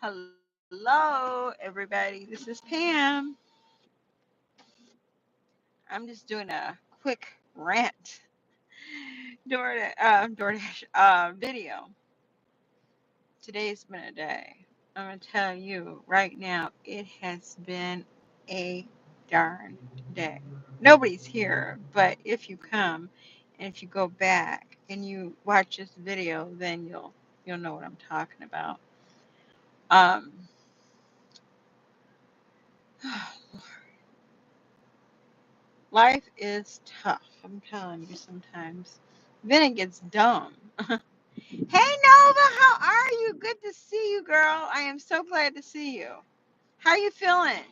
Hello, everybody. This is Pam. I'm just doing a quick rant DoorDash video. Today's been a day. I'm gonna tell you right now, it has been a darn day. Nobody's here, but if you come and if you go back and you watch this video, then you'll know what I'm talking about. Um, Life is tough. I'm telling you sometimes. Then it gets dumb. Hey Nova, how are you? Good to see you, girl. I am so glad to see you. How you feeling?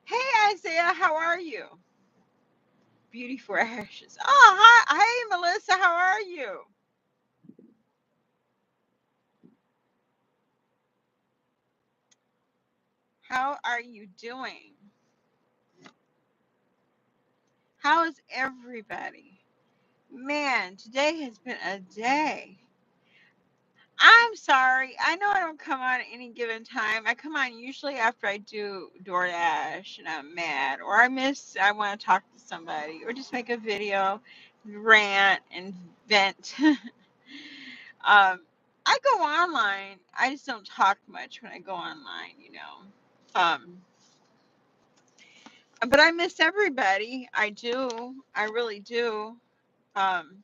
Hey Isaiah, how are you? Beauty for ashes. Oh, hi. Hey Melissa, how are you? How are you doing? How is everybody? Man, today has been a day. I'm sorry. I know I don't come on at any given time. I come on usually after I do DoorDash and I'm mad or I want to talk to somebody or just make a video, rant and vent. I go online. I just don't talk much when I go online, you know. But I miss everybody. I do. I really do. Um,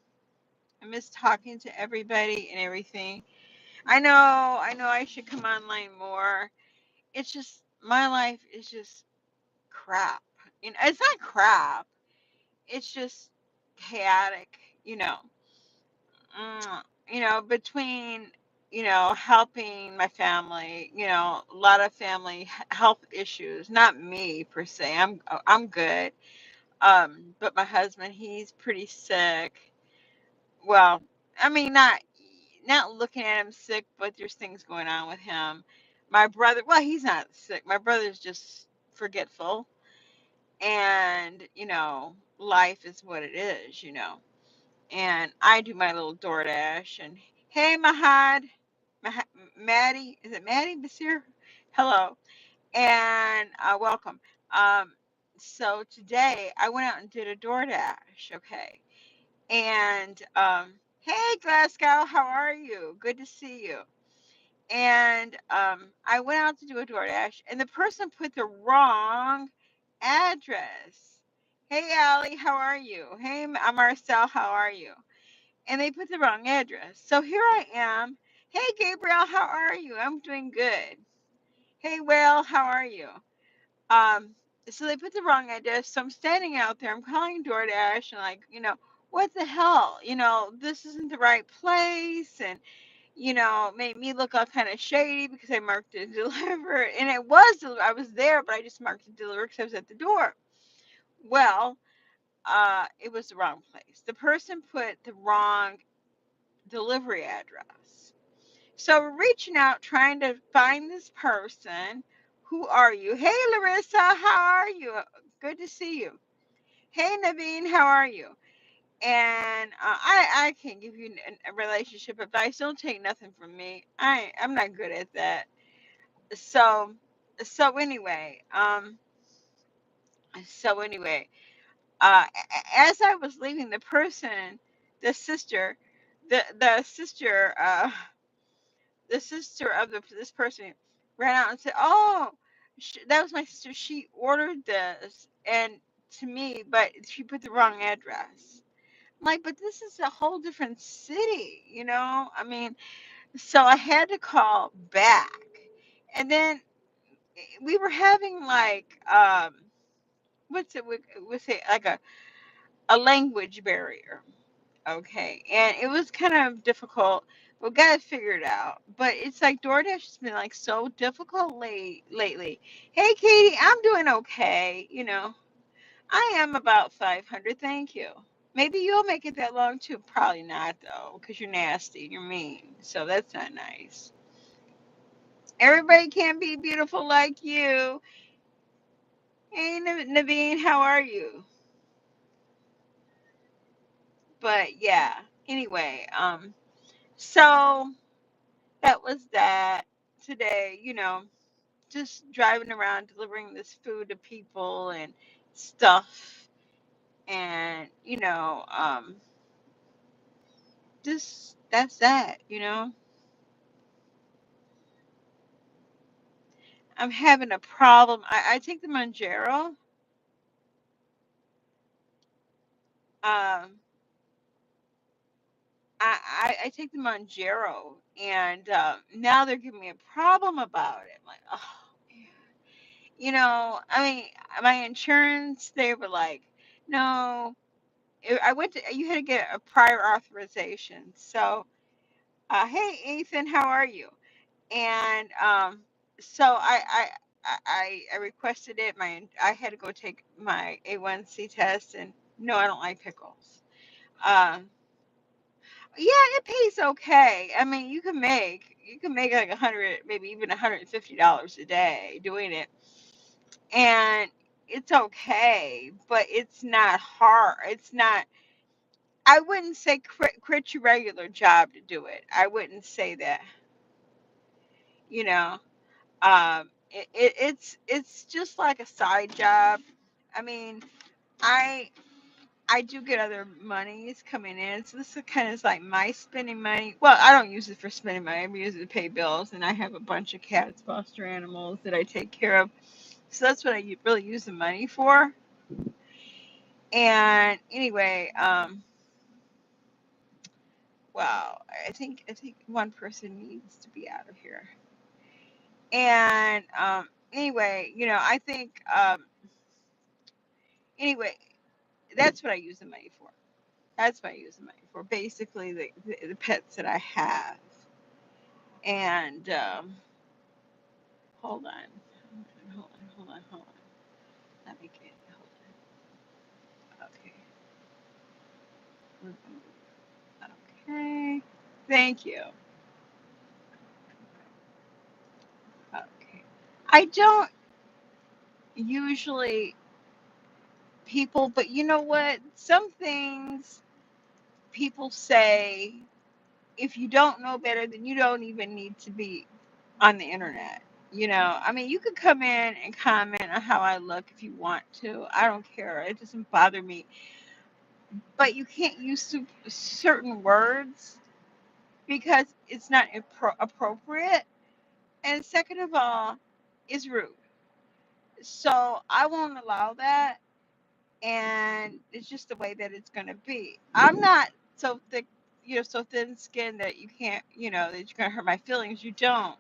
I miss talking to everybody and everything. I know I should come online more. It's just my life is just crap. You know, it's not crap. It's just chaotic, you know. Between helping my family, a lot of family health issues, not me per se. I'm good. But my husband, he's pretty sick. Well, I mean, not looking at him sick, but there's things going on with him. My brother, well, he's not sick. My brother's just forgetful, and life is what it is, And I do my little DoorDash, and hey, Mah- Maddie, is it Maddie Basir? Hello, and welcome. Um, so today I went out and did a DoorDash. Okay. And hey, Glasgow, how are you? Good to see you. And I went out to do a DoorDash, and the person put the wrong address. Hey, Allie, how are you? Hey, Marcel, how are you? And they put the wrong address. So here I am. Hey, Gabriel, how are you? I'm doing good. Hey, Whale, how are you? Um, so they put the wrong address. So I'm standing out there. I'm calling DoorDash and like, what the hell? This isn't the right place. And, made me look all kind of shady because I marked it delivered. And it was, I was there, but I just marked it delivered because I was at the door. Well, it was the wrong place. The person put the wrong delivery address. So we're reaching out, trying to find this person. Who are you? Hey, Larissa, how are you? Good to see you. Hey, Naveen, how are you? And I can't give you a relationship advice. Don't take nothing from me. I'm not good at that. So so anyway, um, so anyway, as I was leaving, the person, the sister, the sister, the sister of this person ran out and said, "Oh, that was my sister. She ordered this and to me, but she put the wrong address." I'm like, but this is a whole different city, I mean, so I had to call back, and then we were having like what's it? We say like a language barrier. Okay, and it was kind of difficult. We got to figure it out. But it's like DoorDash has been like so difficult lately. Hey, Katie, I'm doing okay. I am about 500. Thank you. Maybe you'll make it that long too. Probably not though, because you're nasty. You're mean. So that's not nice. Everybody can't be beautiful like you. Hey, Naveen, how are you? But yeah, anyway, so that was that today, just driving around delivering this food to people and stuff. And, just that's that. I'm having a problem. I take the Manjaro. Um, I take the Manjaro, and now they're giving me a problem about it. I'm like, oh, man. I mean, my insurance, they were like, no, I went to, you had to get a prior authorization. So, hey, Ethan, how are you? And so I requested it. I had to go take my A1C test, and no, I don't like pickles. Um, yeah, it pays okay. I mean, you can make like 100, maybe even $150 a day doing it, and it's okay, but it's not hard. It's not. I wouldn't say quit your regular job to do it. I wouldn't say that. You know, it's just like a side job. I mean, I I do get other monies coming in, so this is kind of like my spending money. Well, I don't use it for spending money. I use it to pay bills, and I have a bunch of cats, foster animals that I take care of. So that's what I really use the money for. And anyway, wow, I think one person needs to be out of here. And anyway, I think anyway, that's what I use the money for. That's what I use the money for. Basically, the pets that I have. And hold on, hold on. Let me get. Hold on. Okay. Okay. Thank you. Okay. I don't usually people, but you know what? Some things people say, if you don't know better, then you don't even need to be on the internet. I mean, you could come in and comment on how I look if you want to. I don't care. It doesn't bother me. But you can't use certain words because it's not appropriate. And second of all, it's rude. So I won't allow that. And it's just the way that it's going to be. I'm not so thick, so thin skinned that you can't, that you're going to hurt my feelings. You don't.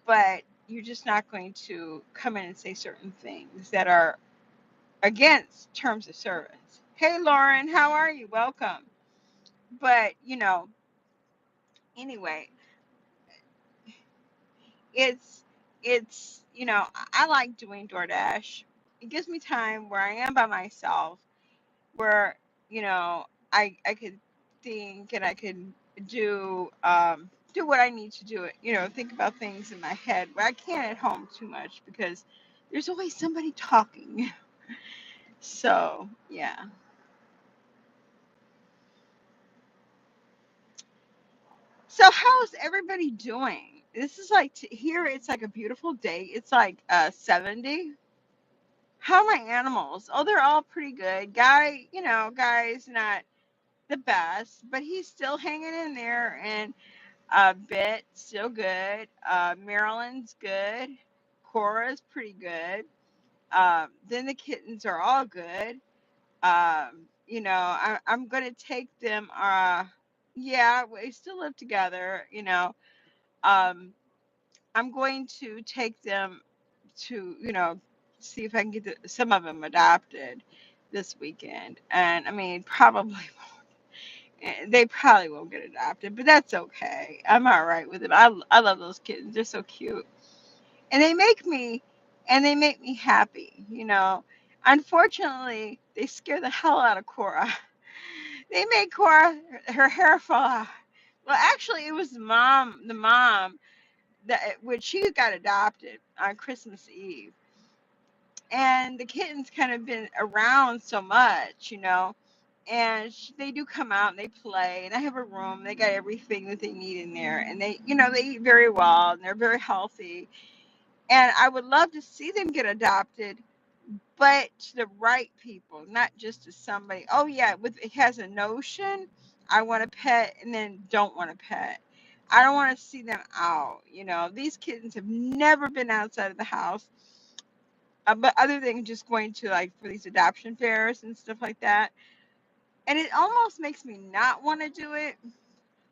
But you're just not going to come in and say certain things that are against terms of service. Hey, Lauren, how are you? Welcome. But, anyway, it's, I like doing DoorDash. It gives me time where I am by myself, where, you know, I could think and I could do what I need to do. Think about things in my head, but I can't at home too much because there's always somebody talking. So, yeah. So how's everybody doing? This is like here. It's like a beautiful day. It's like 70. How are my animals? Oh, they're all pretty good. Guy's not the best, but he's still hanging in there. And Bit still good. Marilyn's good. Cora's pretty good. Then the kittens are all good. I'm gonna take them. Yeah, we still live together. Um, I'm going to take them to, see if I can get some of them adopted this weekend. And I mean, probably they probably won't get adopted, but that's okay. I'm all right with it. I love those kittens. They're so cute, and they make me happy. Unfortunately, they scare the hell out of Cora. They made Cora her hair fall out. Well, actually, it was the mom that when she got adopted on Christmas Eve. And the kittens kind of been around so much, and they do come out and they play, and I have a room. They got everything that they need in there, and they eat very well, and they're very healthy. And I would love to see them get adopted, but to the right people, not just to somebody. Oh yeah, with it has a notion. I want a pet, and then don't want a pet. I don't want to see them out. These kittens have never been outside of the house, but other than just going to like for these adoption fairs and stuff like that. And it almost makes me not want to do it.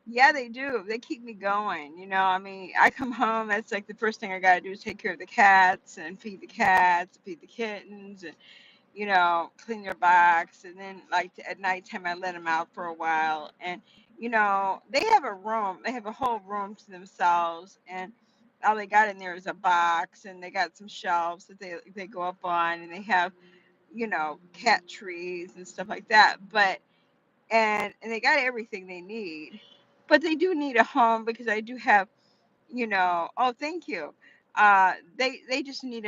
Yeah, they do. They keep me going. I mean, I come home. That's like the first thing I got to do is take care of the cats and feed the cats, feed the kittens, and clean their box. And then, like, at nighttime, I let them out for a while. And, they have a room, they have a whole room to themselves. And all they got in there is a box, and they got some shelves that they go up on, and they have, cat trees and stuff like that. But, and they got everything they need. But they do need a home because I do have, oh, thank you. They just need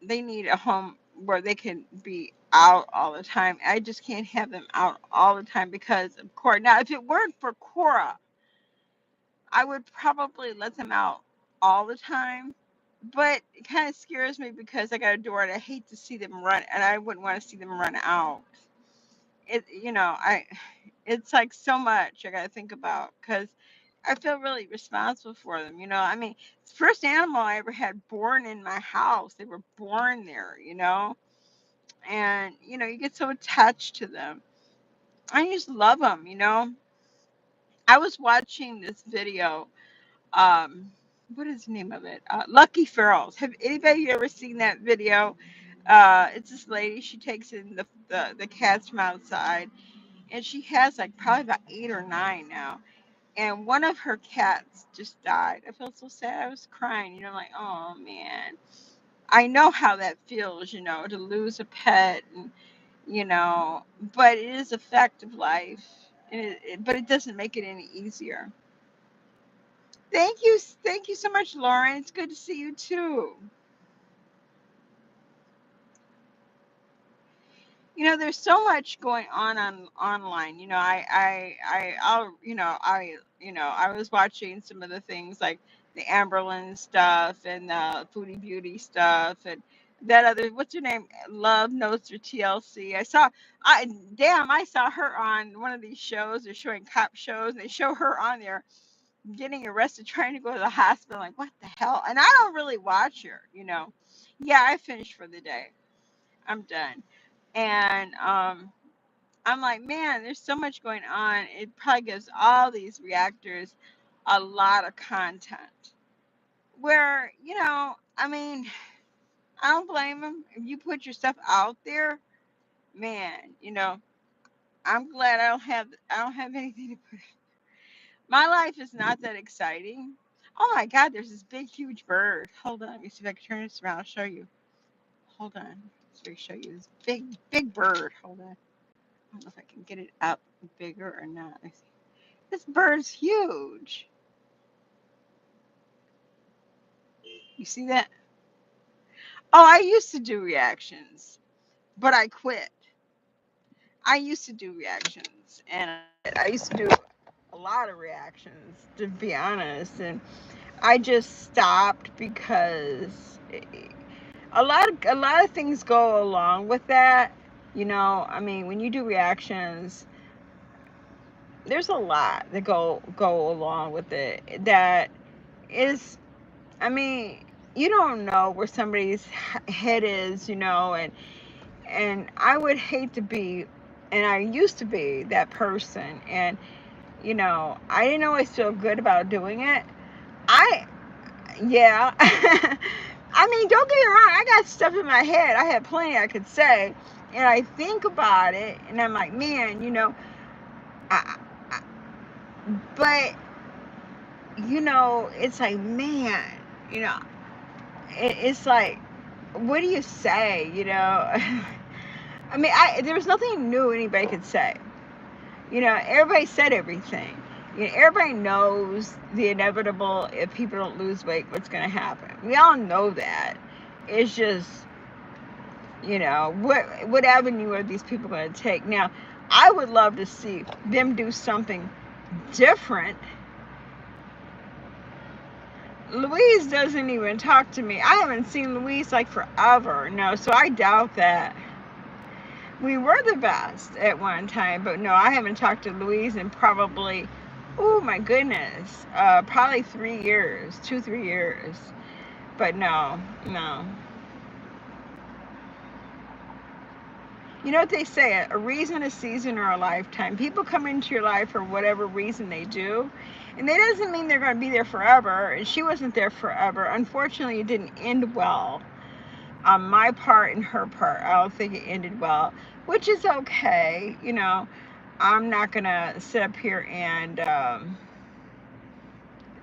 they need a home where they can be out all the time. I just can't have them out all the time because of Cora. Now, if it weren't for Cora, I would probably let them out all the time. But it kind of scares me because I got a door and I hate to see them run, and I wouldn't want to see them run out. It's like so much I got to think about because I feel really responsible for them. I mean, it's the first animal I ever had born in my house. They were born there. And, you get so attached to them. I just love them. I was watching this video. Um, what is the name of it? Lucky Ferals. Have anybody ever seen that video? It's this lady. She takes in the cats from outside, and she has like probably about 8 or 9 now, and one of her cats just died. I felt so sad. I was crying, like, oh man. I know how that feels, to lose a pet, and you know, but it is a fact of life, and but it doesn't make it any easier. Thank you so much, Lauren. It's good to see you too. There's so much going on online. I was watching some of the things like the Amberlin stuff and the Foodie Beauty stuff and that other, what's her name? Love Notes or TLC. I saw her on one of these shows. They're showing cop shows, and they show her on there getting arrested trying to go to the hospital. Like, what the hell? And I don't really watch her. Yeah, I finished for the day. I'm done. And I'm like, man, there's so much going on. It probably gives all these reactors a lot of content. Where, I mean, I don't blame them. If you put your stuff out there, man, I'm glad I don't have anything to put. My life is not that exciting. Oh my God, there's this big, huge bird. Hold on, let me see if I can turn this around. I'll show you. Hold on. Let me show you this big, big bird. Hold on. I don't know if I can get it up bigger or not. This bird's huge. You see that? Oh, I used to do reactions, but I quit. I used to do reactions, and I used to do a lot of reactions, to be honest. And I just stopped because a lot of things go along with that. I mean, when you do reactions, there's a lot that go along with it that is, I mean, you don't know where somebody's head is, and I would hate to be, and I used to be that person, and I didn't always feel good about doing it. I Yeah. I mean, don't get me wrong, I got stuff in my head. I had plenty I could say, and I think about it, and I'm like, man, I, I, but it's like, man, you know, it's like, what do you say? I mean, there was nothing new anybody could say. Everybody said everything. Everybody knows the inevitable. If people don't lose weight, what's going to happen? We all know that. It's just, You know, what avenue are these people going to take? Now, I would love to see them do something different. Louise doesn't even talk to me. I haven't seen Louise like forever. No, so I doubt that. We were the best at one time, but no, I haven't talked to Louise in probably, oh my goodness, probably 3 years, 2, 3 years. But no, no. You know what they say, a reason, a season, or a lifetime. People come into your life for whatever reason they do. And that doesn't mean they're going to be there forever. And she wasn't there forever. Unfortunately, it didn't end well. On my part and her part, I don't think it ended well, which is okay. You know, I'm not going to sit up here and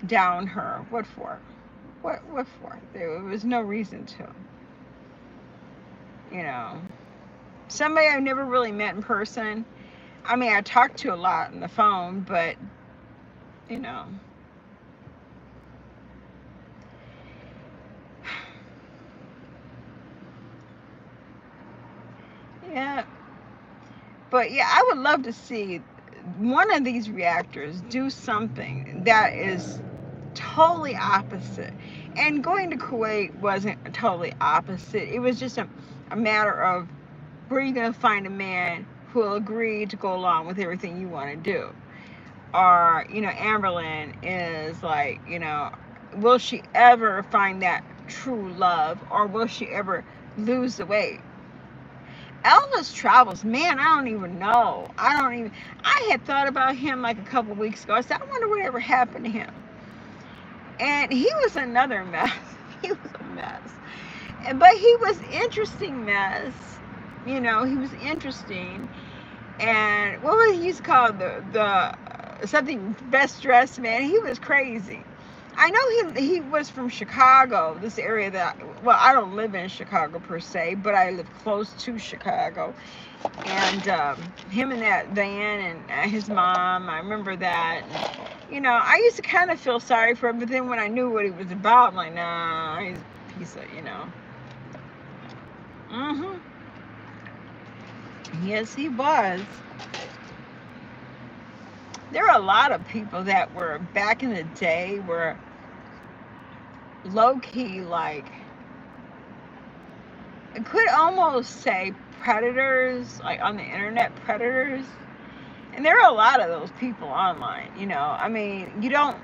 down her. What for? What for? There was no reason to. You know, somebody I've never really met in person. I mean, I talked to a lot on the phone, but, you know. Yeah. But, yeah, I would love to see one of these reactors do something that is totally opposite. And going to Kuwait wasn't totally opposite. It was just a matter of where you're going to find a man who will agree to go along with everything you want to do. Or, you know, Amberlynn is like, you know, will she ever find that true love, or will she ever lose the weight? Elvis Travels, man, I don't even know. I had thought about him like a couple weeks ago. I said, I wonder whatever happened to him. And he was another mess. He was a mess. But he was interesting mess. You know, he was interesting. And what was he used to call the something best dressed man? He was crazy. I know he was from Chicago, this area that, well, I don't live in Chicago per se, but I live close to Chicago. And him in that van and his mom, I remember that. And, you know, I used to kind of feel sorry for him, but then when I knew what he was about, I'm like, nah, he's a piece of, you know. Mm-hmm. Yes, he was. There are a lot of people that were back in the day were low-key, like, I could almost say predators, like on the internet, predators. And there are a lot of those people online, you know. I mean, they don't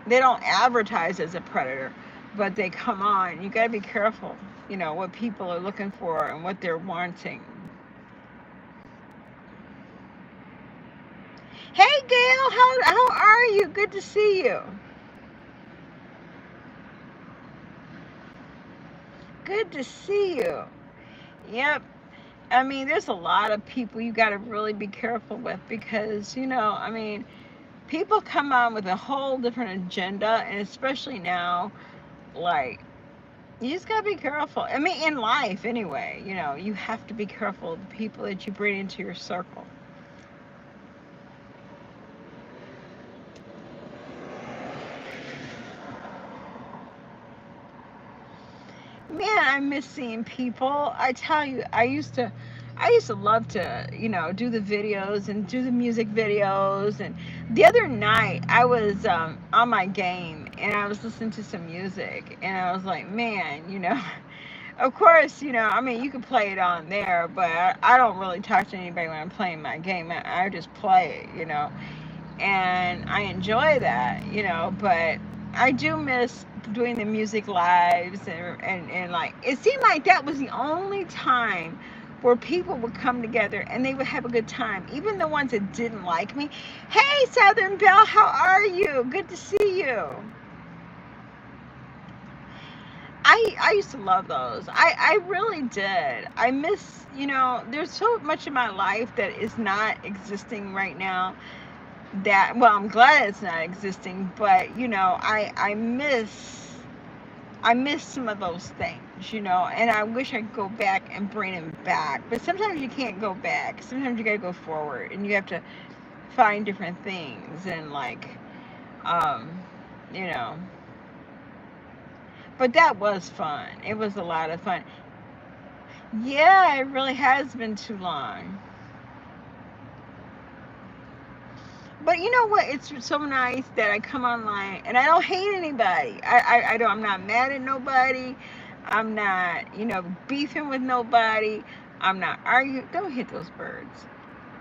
advertise as a predator, but they come on. You got to be careful, you know, what people are looking for and what they're wanting. Hey, Gail, how are you? Good to see you. Good to see you. Yep. I mean, there's a lot of people you got to really be careful with because, you know, I mean, people come on with a whole different agenda, and especially now, like, you just got to be careful. I mean, in life anyway, you know, you have to be careful of the people that you bring into your circle. Man, I miss seeing people. I tell you, I used to love to, you know, do the videos and do the music videos. And the other night I was on my game and I was listening to some music and I was like, man, you know, of course, you know, I mean, you can play it on there, but I don't really talk to anybody when I'm playing my game. I just play it, you know, and I enjoy that, you know, but I do miss doing the music lives and like it seemed like that was the only time where people would come together and they would have a good time, even the ones that didn't like me. Hey, Southern Belle, how are you? Good to see you. I used to love those. I really did. I miss, you know, there's so much in my life that is not existing right now that, well, I'm glad it's not existing, but you know, I miss some of those things, you know, and I wish I could go back and bring them back. But sometimes you can't go back. Sometimes you gotta go forward and you have to find different things and like, um, you know. But that was fun. It was a lot of fun. Yeah, it really has been too long. But you know what? It's so nice that I come online and I don't hate anybody. I don't. I'm not mad at nobody. I'm not, beefing with nobody. I'm not arguing. Don't hit those birds.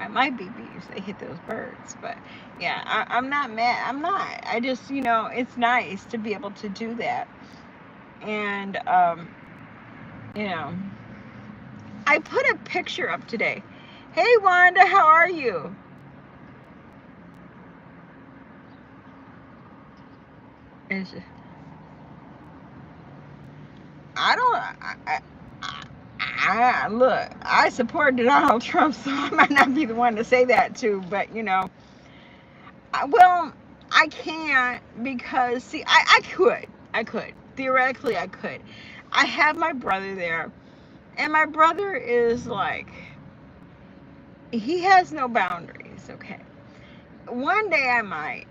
I might be beefs. They hit those birds. But yeah, I'm not mad. I'm not. I just, it's nice to be able to do that. And, you know, I put a picture up today. Hey, Wanda, how are you? It's, I don't. Look. I support Donald Trump, so I might not be the one to say that to. But well, I can't because see, I could theoretically, I could. I have my brother there, and my brother is like, he has no boundaries. Okay, one day I might,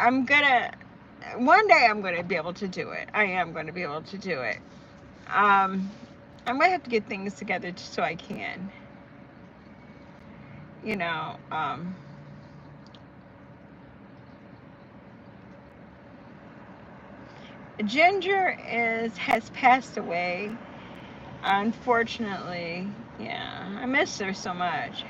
I'm gonna. One day I'm gonna be able to do it. I am going to be able to do it. Um, I might have to get things together so I can. You know, um, Ginger has passed away. Unfortunately, yeah, I miss her so much.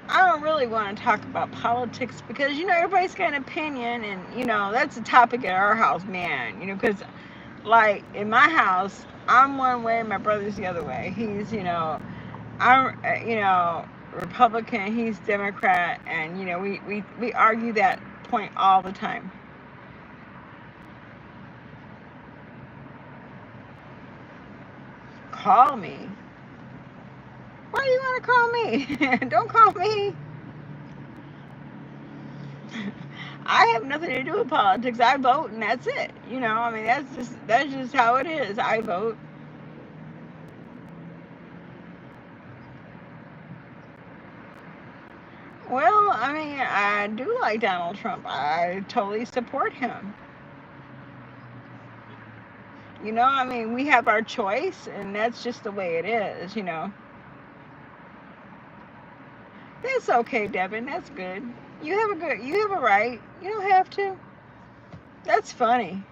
I don't really want to talk about politics because everybody's got an opinion, and that's a topic at our house, man. Because like in my house, I'm one way, my brother's the other way. He's I'm Republican, he's Democrat, and we argue that point all the time. Call me. Why do you want to call me? Don't call me. I have nothing to do with politics. I vote and that's it. I mean that's just how it is. I vote. Well, I mean, I do like Donald Trump. I totally support him. I mean, we have our choice and that's just the way it is. That's okay, Devin. That's good. You have a right. You don't have to. That's funny.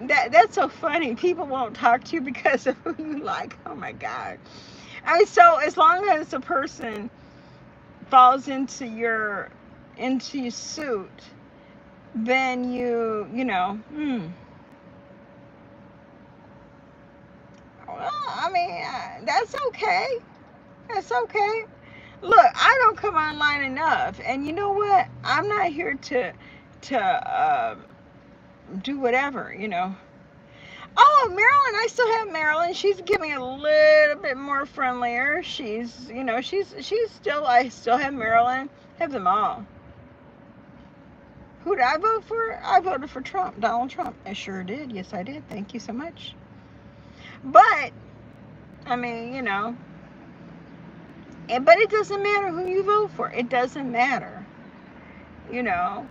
That's so funny. People won't talk to you because of who you like. Oh my God. I mean, so as long as a person falls into your suit, then well, I mean, that's okay. That's okay. Look, I don't come online enough, and you know what? I'm not here to do whatever. Oh, Marilyn, I still have Marilyn. She's getting a little bit more friendlier. She's still. I still have Marilyn. Have them all. Who did I vote for? I voted for Trump, Donald Trump. I sure did. Yes, I did. Thank you so much. But I mean, but it doesn't matter who you vote for. It doesn't matter. You know,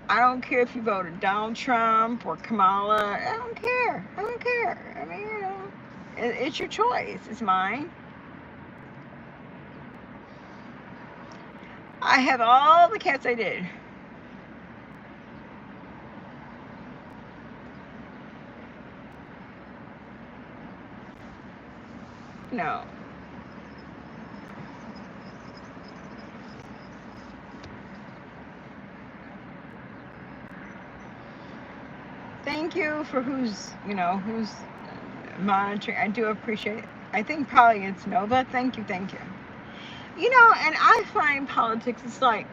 I don't care if you voted Donald Trump or Kamala. I don't care. I don't care. I mean, it's your choice. It's mine. I have all the cats I did. No. Thank you for who's monitoring. I do appreciate it. I think probably it's Nova. Thank you, thank you. And I find politics is like,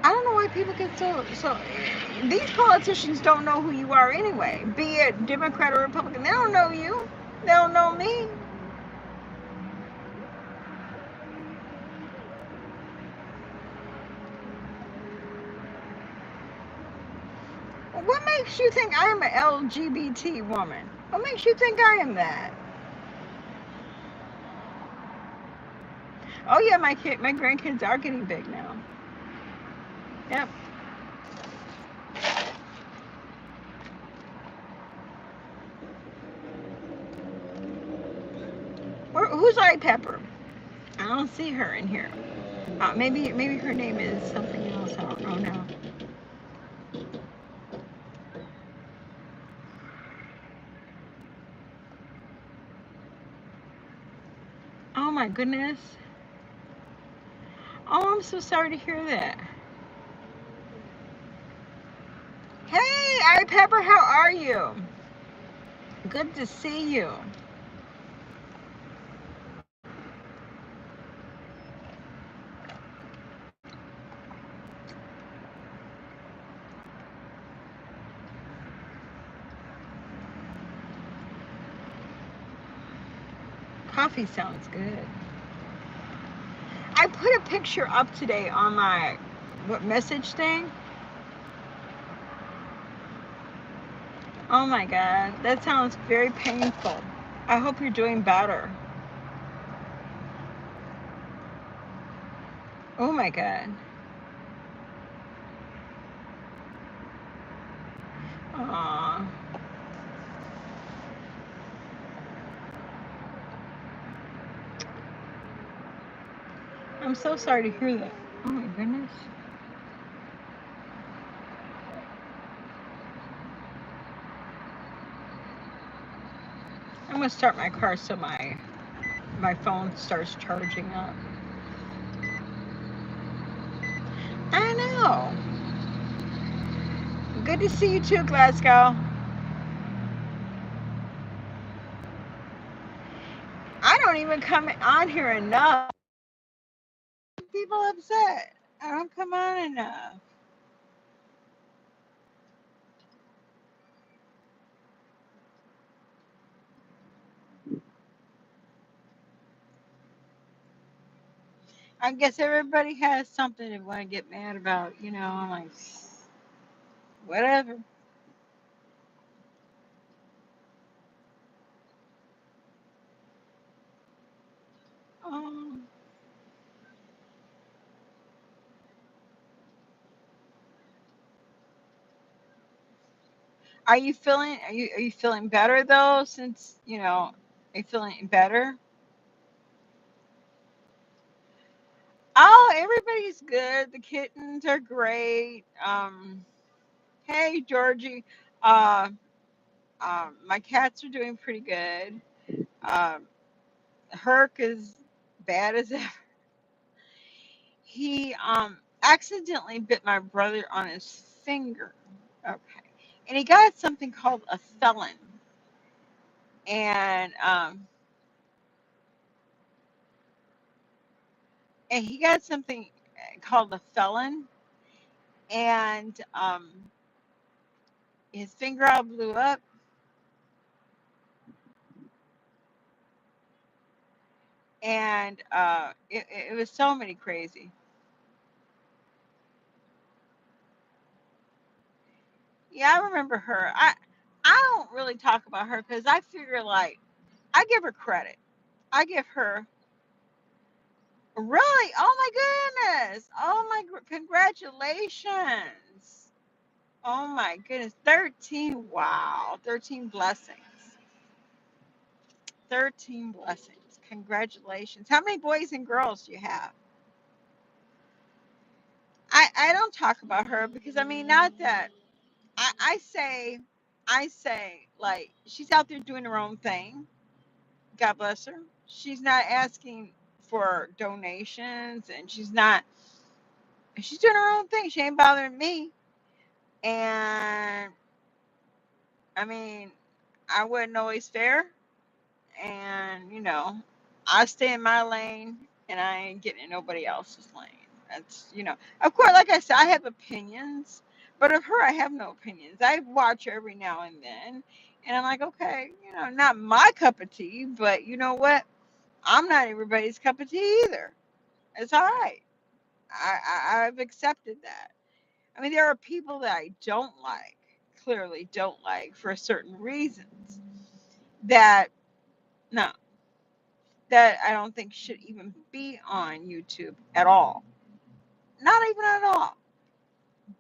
I don't know why people get so. These politicians don't know who you are anyway. Be it Democrat or Republican, they don't know you. They don't know me. What makes you think I am an LGBT woman? What makes you think I am that? Oh yeah, my grandkids are getting big now. Yep. Who's like Pepper? I don't see her in here. Maybe her name is something else. I don't know now. Oh my goodness. Oh, I'm so sorry to hear that. Hey, I Pepper, how are you? Good to see you. Coffee sounds good. I put a picture up today on my what message thing. Oh my god, that sounds very painful. I hope you're doing better. Oh my god. Aw. I'm so sorry to hear that. Oh my goodness. I'm gonna start my car so my phone starts charging up. I know. Good to see you too, Glasgow. I don't even come on here enough. People upset. I don't come on enough. I guess everybody has something they want to get mad about, you know. I'm like, whatever. Um, are you feeling better though? Since are you feeling better? Oh, everybody's good. The kittens are great. Hey Georgie, uh, my cats are doing pretty good. Um, Herc is bad as ever. He accidentally bit my brother on his finger. Okay, and he got something called a felon, and he got something called a felon, and his finger all blew up, and it was so many crazy. Yeah, I remember her. I don't really talk about her because I figure like I give her credit. I give her really. Oh my goodness. Oh my congratulations. Oh my goodness. 13. Wow. 13 blessings. 13 blessings. Congratulations. How many boys and girls do you have? I don't talk about her because I mean not that I say like she's out there doing her own thing. God bless her. She's not asking for donations and she's doing her own thing. She ain't bothering me. And I mean, I wasn't always fair. And, I stay in my lane and I ain't getting in nobody else's lane. Of course, like I said, I have opinions, but of her, I have no opinions. I watch her every now and then. And I'm like, okay, not my cup of tea, but you know what? I'm not everybody's cup of tea either. It's all right. I've accepted that. I mean, there are people that I don't like, clearly don't like for certain reasons. that no, that I don't think should even be on YouTube at all. Not even at all.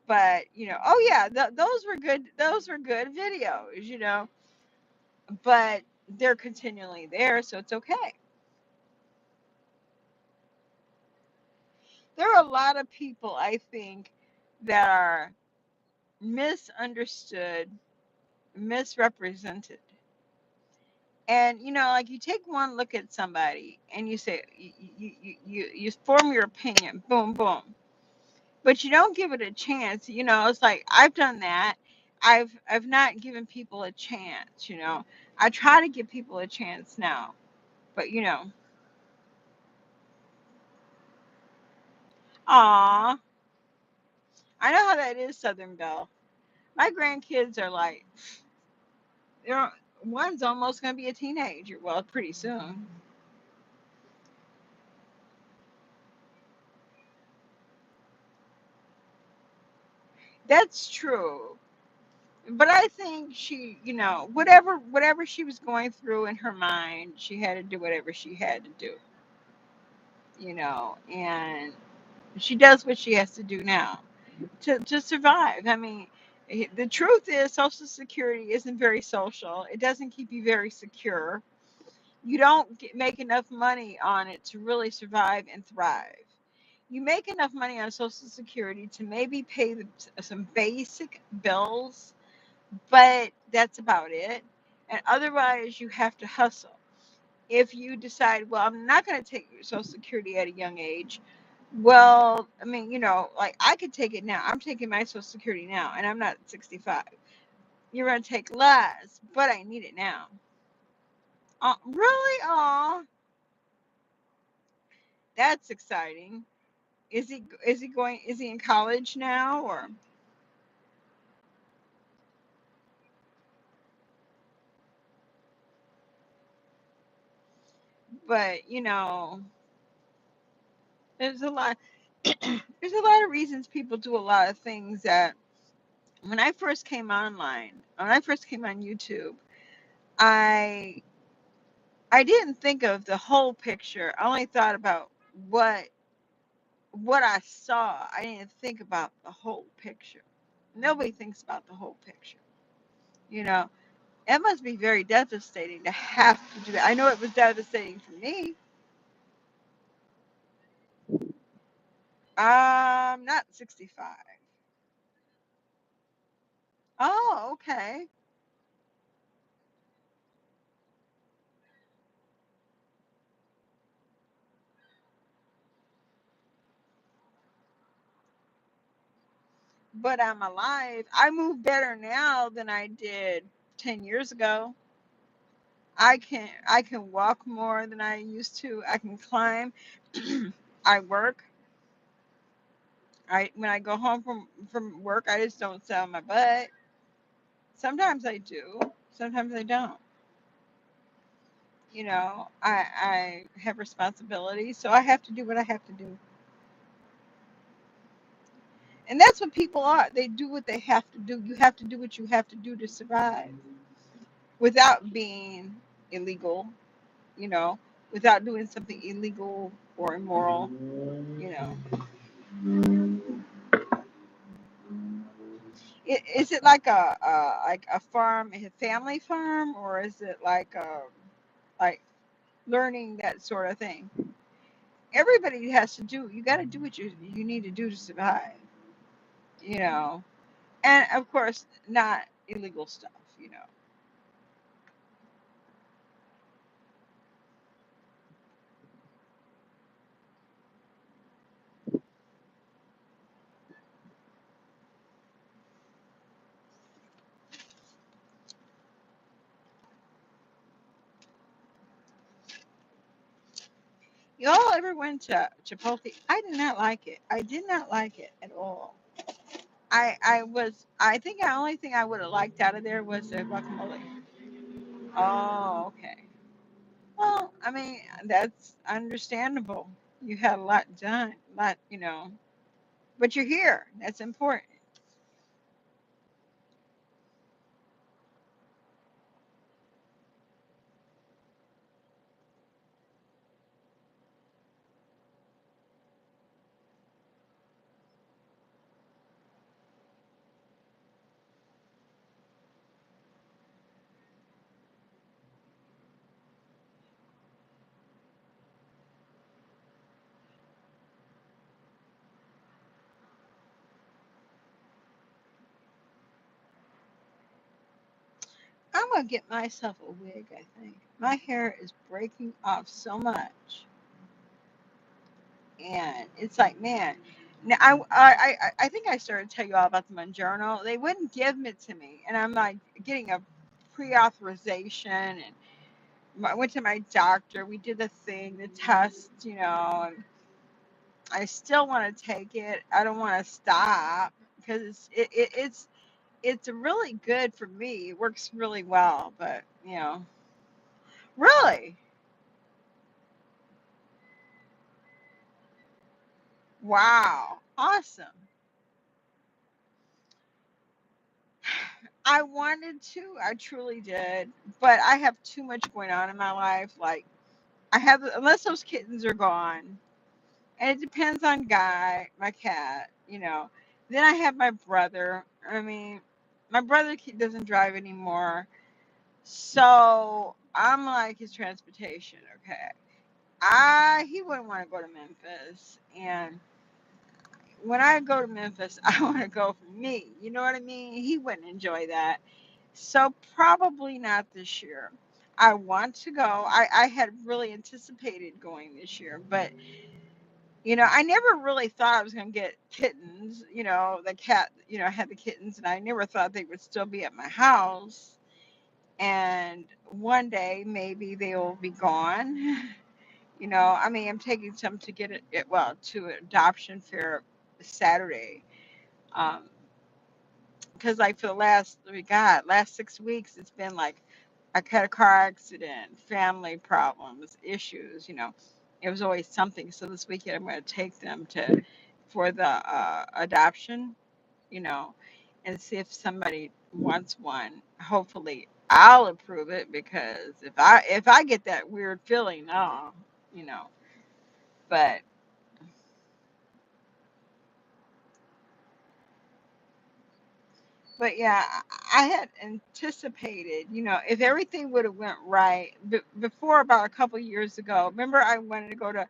But oh yeah, those were good. Those were good videos, but they're continually there, so it's okay. There are a lot of people, I think, that are misunderstood, misrepresented. And like, you take one look at somebody and you say, you form your opinion, boom, boom, but you don't give it a chance. It's like, I've done that. I've not given people a chance. I try to give people a chance now, but aw, I know how that is, Southern Belle. My grandkids are like, they're one's almost gonna be a teenager. Well, pretty soon. That's true. But I think she, whatever she was going through in her mind, she had to do whatever she had to do, and she does what she has to do now to survive. I mean, the truth is, Social Security isn't very social. It doesn't keep you very secure. You don't make enough money on it to really survive and thrive. You make enough money on Social Security to maybe pay some basic bills, but that's about it. And otherwise, you have to hustle. If you decide, well, I'm not going to take Social Security at a young age, well, I mean, like, I could take it now. I'm taking my Social Security now, and I'm not 65. You're going to take less, but I need it now. Really? Oh, that's exciting. Is he in college now, or? But there's a lot there's a lot of reasons people do a lot of things that, when I first came online, when I first came on YouTube, I I didn't think of the whole picture. I only thought about what I saw. I didn't think about the whole picture. Nobody thinks about the whole picture. You know, it must be very devastating to have to do that. I know it was devastating for me. Not 65. Oh, okay. But I'm alive. I move better now than I did 10 years ago. I can walk more than I used to. I can climb. I work. I When I go home from work, I just don't sit on my butt. Sometimes I do. Sometimes I don't. I have responsibilities, so I have to do what I have to do. And that's what people are. They do what they have to do. You have to do what you have to do to survive without being illegal, you know, without doing something illegal or immoral, you know. Is it like a farm, a family farm, or is it like learning that sort of thing? Everybody has to do. You got to do what you need to do to survive, you know. And of course, not illegal stuff, you know. Y'all ever went to Chipotle? I did not like it. I did not like it at all. I think the only thing I would have liked out of there was the guacamole. Oh, okay. Well, I mean, that's understandable. You had a lot done, but you're here. That's important. I'm gonna get myself a wig. I think my hair is breaking off so much, and it's like, man. Now I think I started to tell you all about the Monjourno. They wouldn't give it to me, and I'm like getting a pre-authorization, and I went to my doctor. We did the thing, the test, and I still want to take it. I don't want to stop because it's really good for me. It works really well, but really, wow, awesome. I wanted to, I truly did, but I have too much going on in my life. Like I have, unless those kittens are gone, and it depends on Guy, my cat. Then I have my brother. I mean, my brother doesn't drive anymore, so I'm like his transportation. Okay, he wouldn't want to go to Memphis, and when I go to Memphis, I want to go for me. You know what I mean? He wouldn't enjoy that. So probably not this year. I want to go. I had really anticipated going this year, but I never really thought I was going to get kittens. The cat, had the kittens, and I never thought they would still be at my house. And one day maybe they will be gone. I mean, I'm taking some to get to adoption fair Saturday. Um, because like for the last 6 weeks, it's been like I had a car accident, family problems, issues. It was always something. So this weekend I'm going to take them for the adoption, you know, and see if somebody wants one. Hopefully, I'll approve it because if I get that weird feeling, no, you know. But yeah, I had anticipated, if everything would have went right before about a couple years ago. Remember, I wanted to go to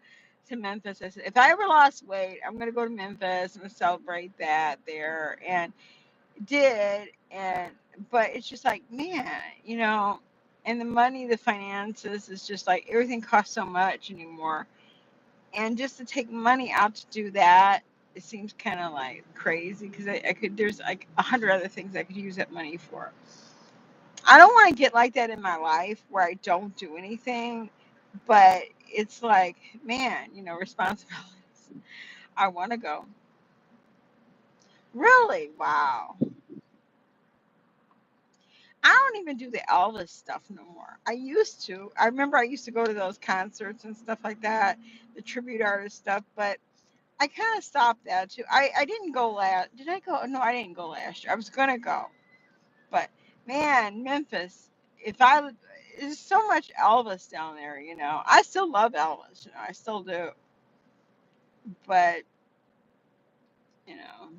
Memphis. I said, if I ever lost weight, I'm going to go to Memphis and celebrate that there, and did. And but it's just like, man, and the money, the finances is just like everything costs so much anymore, and just to take money out to do that, it seems kind of like crazy because I could there's like 100 other things I could use that money for. I don't want to get like that in my life where I don't do anything, but it's like, man, responsibilities. I want to go. Really? Wow. I don't even do the Elvis stuff no more. I used to. I remember I used to go to those concerts and stuff like that, the tribute artist stuff, but I kind of stopped that too. I didn't go last. Did I go? No, I didn't go last year. I was gonna go, but man, Memphis. If I would- There's so much Elvis down there. I still love Elvis. I still do. But you know,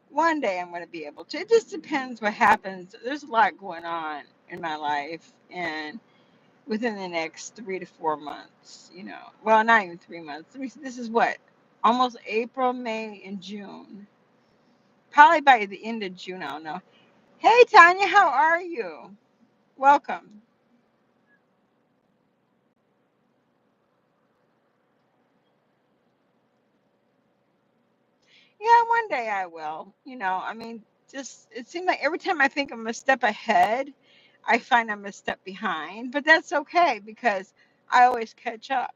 one day I'm gonna be able to. It just depends what happens. There's a lot going on in my life, and within the next 3 to 4 months. Well, not even 3 months. Let me see, this is what, almost April, May, and June. Probably by the end of June, I'll know. Hey, Tanya, how are you? Welcome. Yeah, one day I will. I mean, just it seems like every time I think I'm a step ahead, I find I'm a step behind. But that's okay because I always catch up.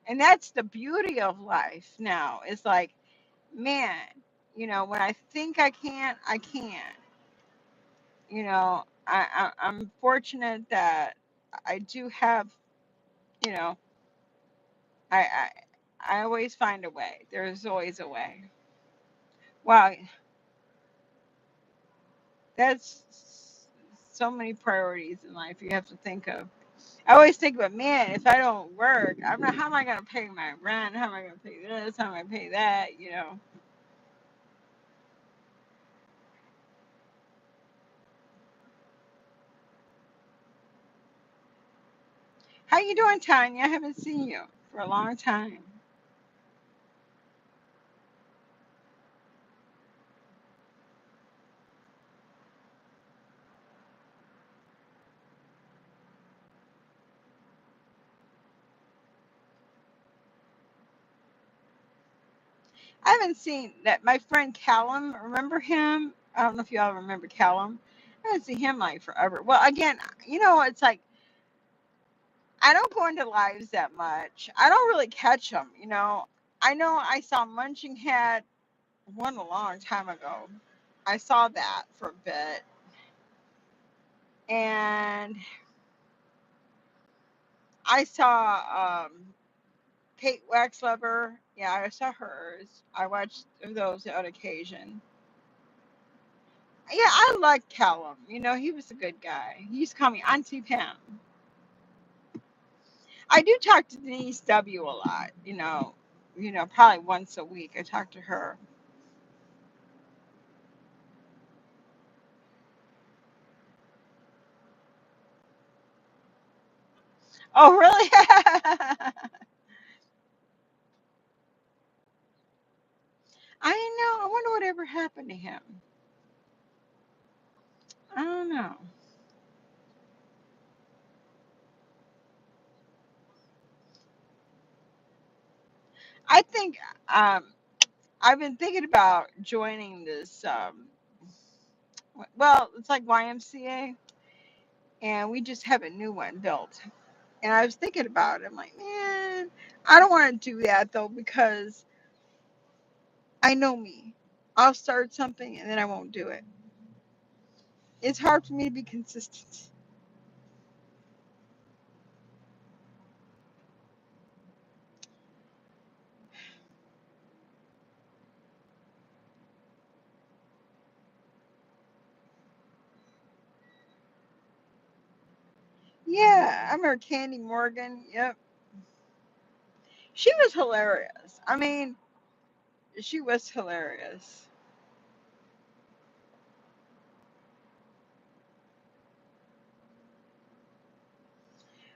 And that's the beauty of life now. It's like, man, when I think I can't, I can't. I'm fortunate that I do have, you know, I, I I always find a way. There's always a way. Wow, that's so many priorities in life you have to think of. I always think about, man, if I don't work, I'm not. How am I going to pay my rent? How am I going to pay this? How am I going to pay that? How you doing, Tanya? I haven't seen you for a long time. I haven't seen that. My friend Callum, remember him? I don't know if y'all remember Callum. I haven't seen him like forever. Well, again, it's like I don't go into lives that much. I don't really catch them. I know I saw Munching had one a long time ago. I saw that for a bit, and I saw Kate Waxlover. Yeah, I saw hers. I watched those on occasion. Yeah, I like Callum. He was a good guy. He used to call me Auntie Pam. I do talk to Denise W. a lot. Probably once a week. I talk to her. Oh, really? I know. I wonder whatever happened to him. I don't know. I think um, I've been thinking about joining this. Well, it's like YMCA, and we just have a new one built. And I was thinking about it. I'm like, man, I don't want to do that though because I know me. I'll start something and then I won't do it. It's hard for me to be consistent. Yeah, I remember Candy Morgan. Yep. She was hilarious. I mean, she was hilarious.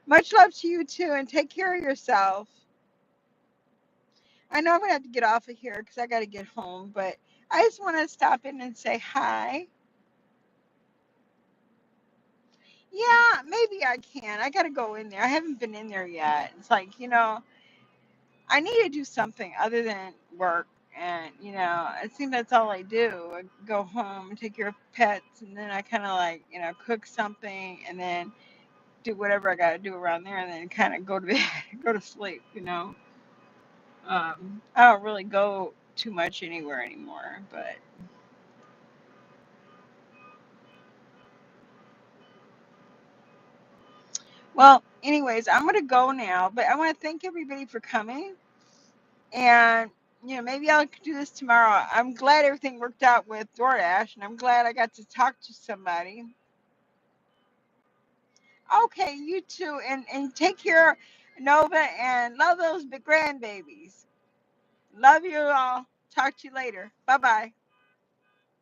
Much love to you too, and take care of yourself. I know I'm gonna have to get off of here because I gotta get home, but I just want to stop in and say hi. Yeah, maybe I can. I gotta go in there. I haven't been in there yet. It's like, I need to do something other than work. And, I think that's all I do. I go home and take care of pets, and then I kind of like, cook something and then do whatever I got to do around there and then kind of go to bed, go to sleep. I don't really go too much anywhere anymore. But, well, anyways, I'm going to go now, but I want to thank everybody for coming. And, maybe I'll do this tomorrow. I'm glad everything worked out with DoorDash, and I'm glad I got to talk to somebody. Okay, you too, and take care, Nova, and love those big grandbabies. Love you all. Talk to you later. Bye bye.